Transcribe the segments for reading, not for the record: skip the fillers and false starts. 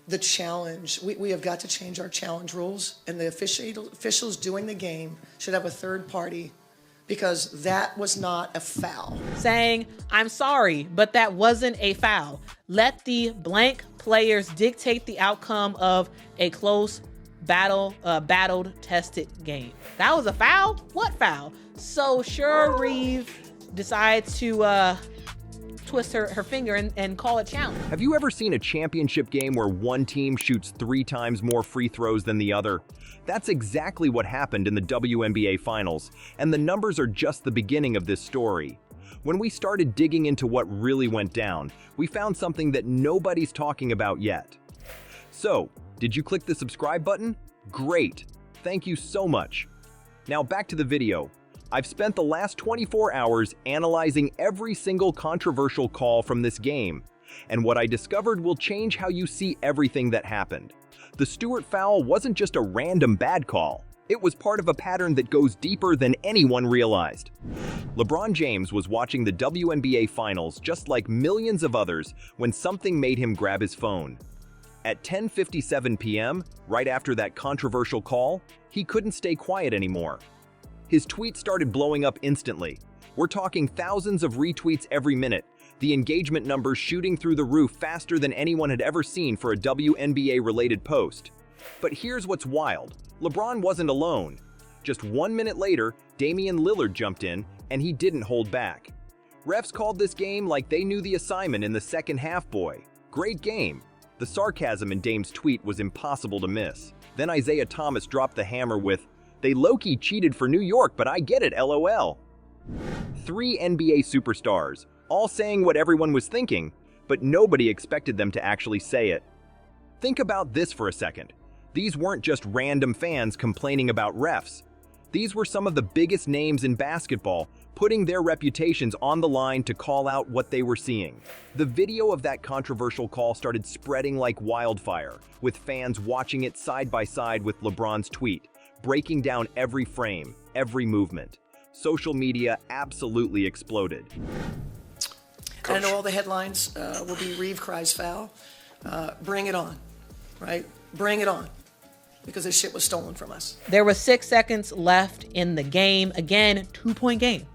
the challenge. We have got to change our challenge rules, and the officials doing the game should have a third party, because that was not a foul. Saying, I'm sorry, but that wasn't a foul. Let the blank players dictate the outcome of a close battled, tested game. That was a foul? What foul? So sure, Reeve decides to twist her finger and call it challenge. Have you ever seen a championship game where one team shoots 3 times more free throws than the other? That's exactly what happened in the WNBA Finals, and the numbers are just the beginning of this story. When we started digging into what really went down, we found something that nobody's talking about yet. So, did you click the subscribe button? Great! Thank you so much. Now back to the video. I've spent the last 24 hours analyzing every single controversial call from this game, and what I discovered will change how you see everything that happened. The Stewart foul wasn't just a random bad call. It was part of a pattern that goes deeper than anyone realized. LeBron James was watching the WNBA Finals just like millions of others when something made him grab his phone. At 10:57 p.m., right after that controversial call, he couldn't stay quiet anymore. His tweets started blowing up instantly. We're talking thousands of retweets every minute, the engagement numbers shooting through the roof faster than anyone had ever seen for a WNBA-related post. But here's what's wild. LeBron wasn't alone. Just 1 minute later, Damian Lillard jumped in, and he didn't hold back. Refs called this game like they knew the assignment in the second half, boy. Great game. The sarcasm in Dame's tweet was impossible to miss. Then Isaiah Thomas dropped the hammer with, "They low-key cheated for New York, but I get it, LOL." 3 NBA superstars, all saying what everyone was thinking, but nobody expected them to actually say it. Think about this for a second. These weren't just random fans complaining about refs. These were some of the biggest names in basketball, putting their reputations on the line to call out what they were seeing. The video of that controversial call started spreading like wildfire, with fans watching it side by side with LeBron's tweet, breaking down every frame, every movement. Social media absolutely exploded. And I know all the headlines will be Reeve cries foul. Bring it on, right? Bring it on. Because this shit was stolen from us. There was 6 seconds left in the game. Again, 2-point game.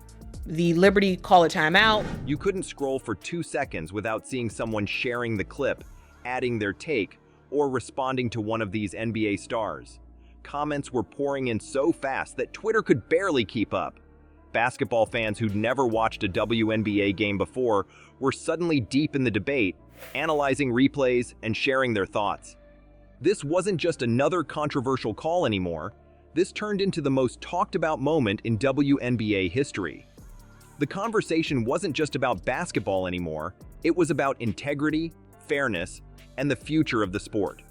The Liberty call a timeout. You couldn't scroll for 2 seconds without seeing someone sharing the clip, adding their take, or responding to one of these NBA stars. Comments were pouring in so fast that Twitter could barely keep up. Basketball fans who'd never watched a WNBA game before were suddenly deep in the debate, analyzing replays and sharing their thoughts. This wasn't just another controversial call anymore. This turned into the most talked about moment in WNBA history. The conversation wasn't just about basketball anymore. It was about integrity, fairness, and the future of the sport.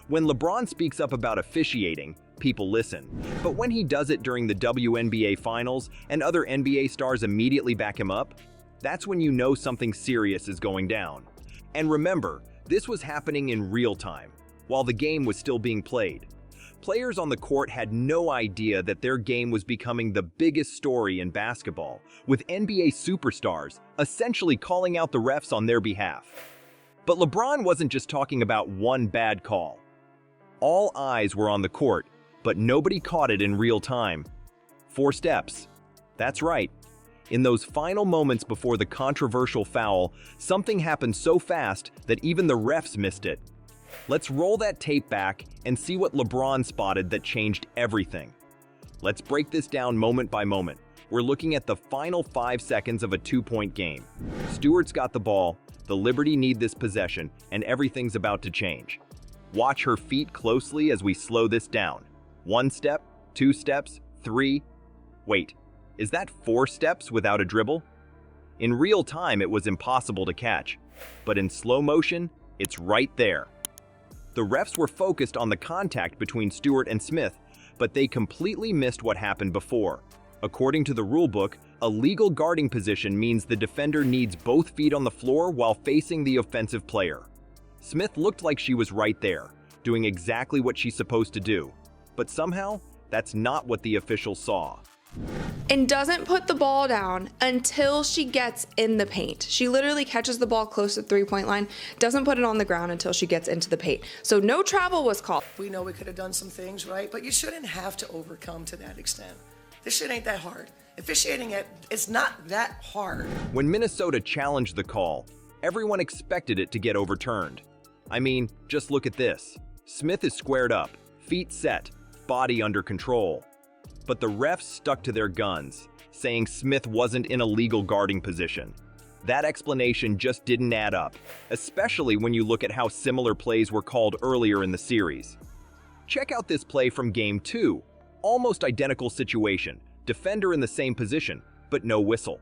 When LeBron speaks up about officiating, people listen. But when he does it during the WNBA Finals and other NBA stars immediately back him up, that's when you know something serious is going down. And remember, this was happening in real time, while the game was still being played. Players on the court had no idea that their game was becoming the biggest story in basketball, with NBA superstars essentially calling out the refs on their behalf. But LeBron wasn't just talking about one bad call. All eyes were on the court, but nobody caught it in real time. 4 steps. That's right. In those final moments before the controversial foul, something happened so fast that even the refs missed it. Let's roll that tape back and see what LeBron spotted that changed everything. Let's break this down moment by moment. We're looking at the final 5 seconds of a 2-point game. Stewart's got the ball, the Liberty need this possession, and everything's about to change. Watch her feet closely as we slow this down. 1 step, 2 steps, 3. Wait, is that 4 steps without a dribble? In real time, it was impossible to catch, but in slow motion, it's right there. The refs were focused on the contact between Stewart and Smith, but they completely missed what happened before. According to the rulebook, a legal guarding position means the defender needs both feet on the floor while facing the offensive player. Smith looked like she was right there, doing exactly what she's supposed to do. But somehow, that's not what the officials saw. and doesn't put the ball down until she gets in the paint. She literally catches the ball close to the three-point line, doesn't put it on the ground until she gets into the paint. So no travel was called. We know we could have done some things, right? But you shouldn't have to overcome to that extent. This shit ain't that hard. Officiating it's not that hard. When Minnesota challenged the call, everyone expected it to get overturned. I mean, just look at this. Smith is squared up, feet set, body under control. But the refs stuck to their guns, saying Smith wasn't in a legal guarding position. That explanation just didn't add up, especially when you look at how similar plays were called earlier in the series. Check out this play from Game 2. Almost identical situation, defender in the same position, but no whistle.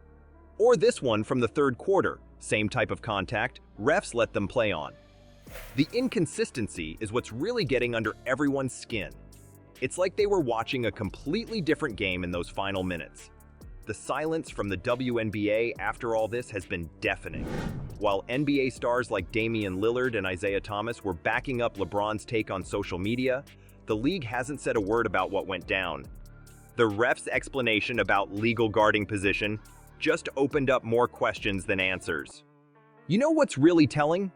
Or this one from the third quarter, same type of contact, refs let them play on. The inconsistency is what's really getting under everyone's skin. It's like they were watching a completely different game in those final minutes. The silence from the WNBA after all this has been deafening. While NBA stars like Damian Lillard and Isaiah Thomas were backing up LeBron's take on social media, the league hasn't said a word about what went down. The ref's explanation about legal guarding position just opened up more questions than answers. You know what's really telling?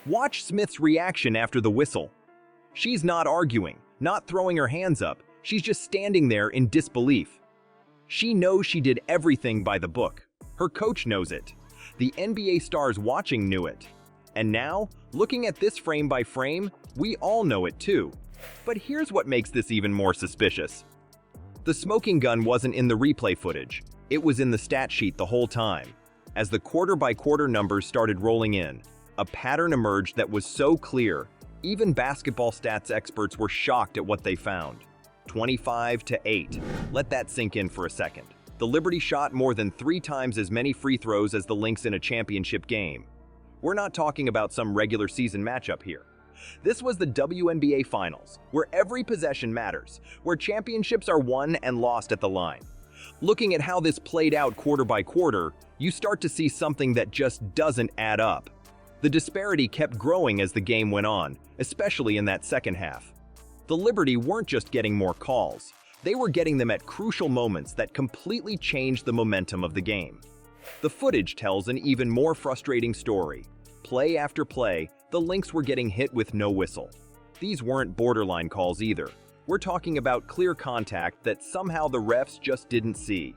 Watch Smith's reaction after the whistle. She's not arguing, not throwing her hands up, she's just standing there in disbelief. She knows she did everything by the book. Her coach knows it. The NBA stars watching knew it. And now, looking at this frame by frame, we all know it too. But here's what makes this even more suspicious. The smoking gun wasn't in the replay footage. It was in the stat sheet the whole time. As the quarter-by-quarter numbers started rolling in, a pattern emerged that was so clear, even basketball stats experts were shocked at what they found. 25-8. Let that sink in for a second. The Liberty shot more than 3 times as many free throws as the Lynx in a championship game. We're not talking about some regular season matchup here. This was the WNBA Finals, where every possession matters, where championships are won and lost at the line. Looking at how this played out quarter by quarter, you start to see something that just doesn't add up. The disparity kept growing as the game went on, especially in that second half. The Liberty weren't just getting more calls, they were getting them at crucial moments that completely changed the momentum of the game. The footage tells an even more frustrating story. Play after play, the Lynx were getting hit with no whistle. These weren't borderline calls either. We're talking about clear contact that somehow the refs just didn't see.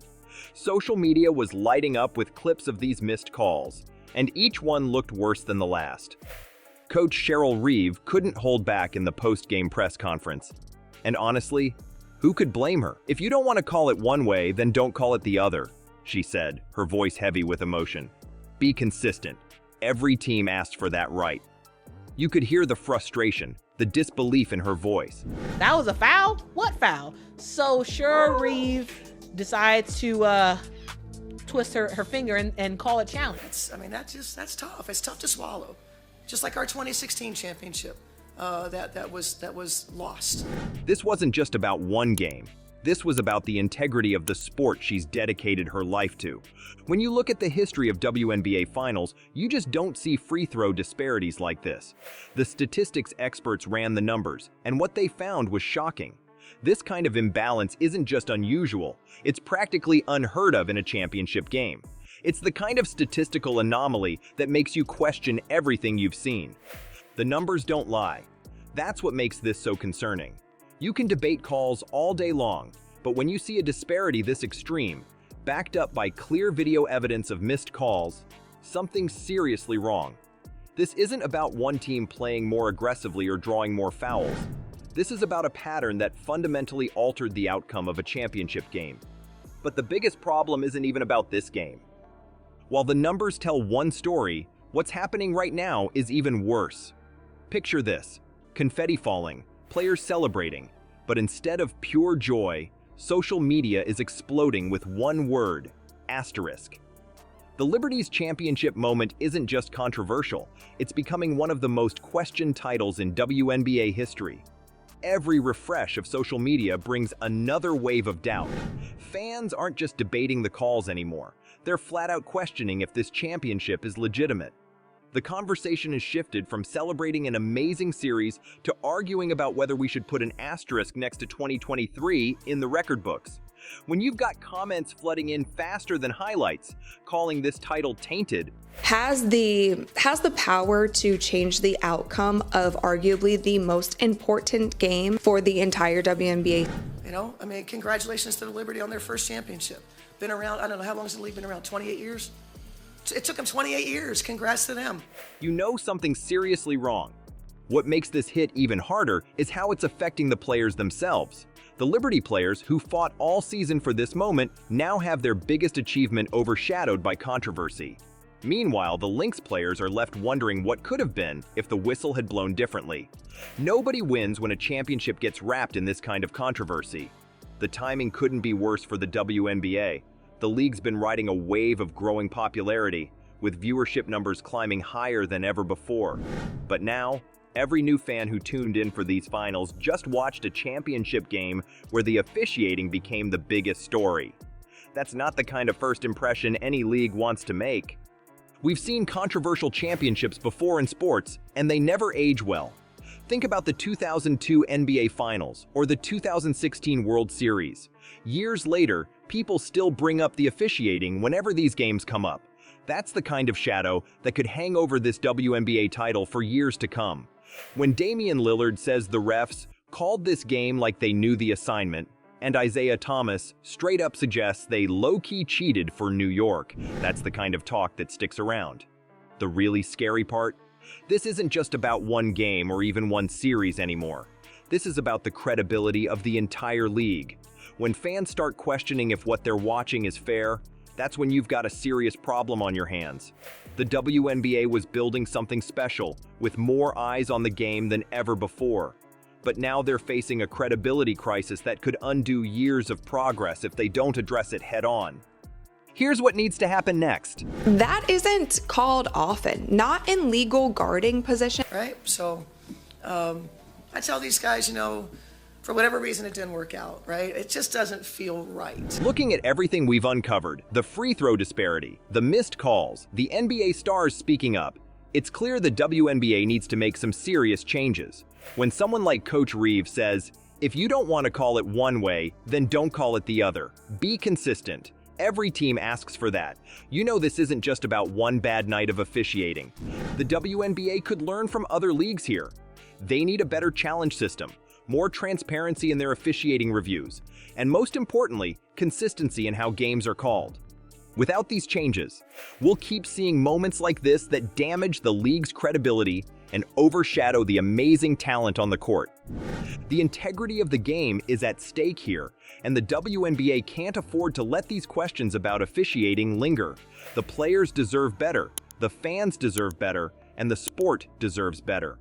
Social media was lighting up with clips of these missed calls, and each one looked worse than the last. Coach Cheryl Reeve couldn't hold back in the post-game press conference. And honestly, who could blame her? If you don't want to call it one way, then don't call it the other, she said, her voice heavy with emotion. Be consistent. Every team asked for that right. You could hear the frustration, the disbelief in her voice. That was a foul? What foul? So Cheryl Reeve decides to twist her finger and call it challenge. That's tough. It's tough to swallow. Just like our 2016 championship that was lost. This wasn't just about one game. This was about the integrity of the sport she's dedicated her life to. When you look at the history of WNBA Finals, you just don't see free throw disparities like this. The statistics experts ran the numbers, and what they found was shocking. This kind of imbalance isn't just unusual, it's practically unheard of in a championship game. It's the kind of statistical anomaly that makes you question everything you've seen. The numbers don't lie. That's what makes this so concerning. You can debate calls all day long, but when you see a disparity this extreme, backed up by clear video evidence of missed calls, something's seriously wrong. This isn't about one team playing more aggressively or drawing more fouls. This is about a pattern that fundamentally altered the outcome of a championship game. But the biggest problem isn't even about this game. While the numbers tell one story, what's happening right now is even worse. Picture this: confetti falling, players celebrating, but instead of pure joy, social media is exploding with one word: asterisk. The Liberty's championship moment isn't just controversial, it's becoming one of the most questioned titles in WNBA history. Every refresh of social media brings another wave of doubt. Fans aren't just debating the calls anymore, they're flat out questioning if this championship is legitimate. The conversation has shifted from celebrating an amazing series to arguing about whether we should put an asterisk next to 2023 in the record books. When you've got comments flooding in faster than highlights, calling this title tainted, has the power to change the outcome of arguably the most important game for the entire WNBA. You know, I mean, congratulations to the Liberty on their first championship. Been around, I don't know, how long has the league been around? 28 years? It took them 28 years. Congrats to them. you know something's seriously wrong. What makes this hit even harder is how it's affecting the players themselves. The Liberty players, who fought all season for this moment, now have their biggest achievement overshadowed by controversy. Meanwhile, the Lynx players are left wondering what could have been if the whistle had blown differently. Nobody wins when a championship gets wrapped in this kind of controversy. The timing couldn't be worse for the WNBA. The league's been riding a wave of growing popularity, with viewership numbers climbing higher than ever before. But now, every new fan who tuned in for these finals just watched a championship game where the officiating became the biggest story. That's not the kind of first impression any league wants to make. We've seen controversial championships before in sports, and they never age well. Think about the 2002 NBA Finals or the 2016 World Series. Years later, people still bring up the officiating whenever these games come up. That's the kind of shadow that could hang over this WNBA title for years to come. When Damian Lillard says the refs called this game like they knew the assignment, and Isaiah Thomas straight up suggests they low-key cheated for New York, that's the kind of talk that sticks around. The really scary part? This isn't just about one game or even one series anymore. This is about the credibility of the entire league. When fans start questioning if what they're watching is fair, that's when you've got a serious problem on your hands. The WNBA was building something special, with more eyes on the game than ever before. But now they're facing a credibility crisis that could undo years of progress if they don't address it head-on. Here's what needs to happen next. That isn't called often, not in legal guarding position. Right? So I tell these guys, you know, for whatever reason it didn't work out, right? It just doesn't feel right. Looking at everything we've uncovered, the free throw disparity, the missed calls, the NBA stars speaking up, it's clear the WNBA needs to make some serious changes. When someone like Coach Reeves says, if you don't want to call it one way, then don't call it the other. Be consistent. Every team asks for that. You know this isn't just about one bad night of officiating. The WNBA could learn from other leagues here. They need a better challenge system, more transparency in their officiating reviews, and most importantly, consistency in how games are called. Without these changes, we'll keep seeing moments like this that damage the league's credibility and overshadow the amazing talent on the court. The integrity of the game is at stake here, and the WNBA can't afford to let these questions about officiating linger. The players deserve better, the fans deserve better, and the sport deserves better.